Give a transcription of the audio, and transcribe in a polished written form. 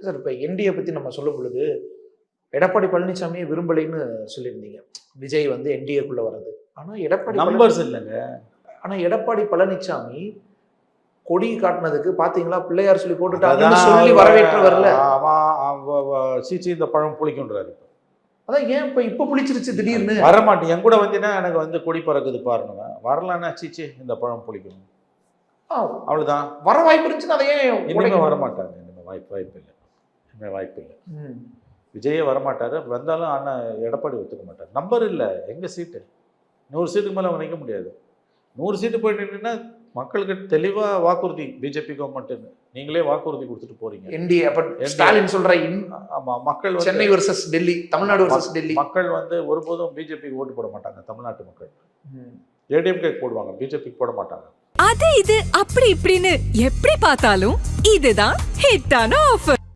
Sir இப்போ NDA பற்றி நம்ம சொல்லும் பொழுது எடப்பாடி பழனிசாமியை விரும்பலைன்னு சொல்லியிருந்தீங்க. விஜய் வந்து என்டிஏக்குள்ளே வர்றது. ஆனால் நம்பர்ஸ் இல்லைங்க. ஆனால் எடப்பாடி பழனிசாமி கொடி காட்டினதுக்கு பார்த்தீங்களா பிள்ளையார் சொல்லி போட்டுட்டாங்கன்னு சொல்லி வரவேற்று வரல. சீச்சி இந்த பழம் புளிக்குன்றாரு. அதான் ஏன் இப்போ புளிச்சிருச்சு திடீர்னு? வரமாட்டேன், என் கூட வந்தீங்கன்னா எனக்கு வந்து கொடி பறக்குது பாருங்க. வரலன்னா சீச்சி இந்த பழம் புளிக்கணும், அவ்வளோதான். வர வாய்ப்பு இருந்துச்சுன்னா அதை ஏன் இனிமே வரமாட்டாங்க. இனிமே வாய்ப்பு இல்லை, இனிமே வாய்ப்பு இல்லை. விஜயே வரமாட்டாரு. வந்தாலும் ஆனால் எடப்பாடி ஒத்துக்க மாட்டார். நம்பர் இல்லை. எங்கே சீட்டு? 100 சீட்டுக்கு மேலே நிற்க முடியாது. 100 சீட்டு போயிட்டு நின்னா மக்களுக்கு தெளிவாக வாக்குறுதி, பிஜேபி கவர்மெண்ட்டுன்னு நீங்களே வாக்குறுதி கொடுத்துட்டு போறீங்க. என்டிஏ அப்போ ஸ்டாலின் சொல்ற ஆமாம், மக்கள் சென்னை வர்சஸ் டெல்லி, தமிழ்நாடு வர்சஸ் டெல்லி. மக்கள் வந்து ஒருபோதும் பிஜேபிக்கு ஓட்டு போட மாட்டாங்க. தமிழ்நாட்டு மக்கள் ஏடிஎம்கே போடுவாங்க, பிஜேபிக்கு போட மாட்டாங்க. அது இது அப்படி இப்படின்னு எப்படி பார்த்தாலும் இதுதான் ஹிட்டான ஆஃபர்.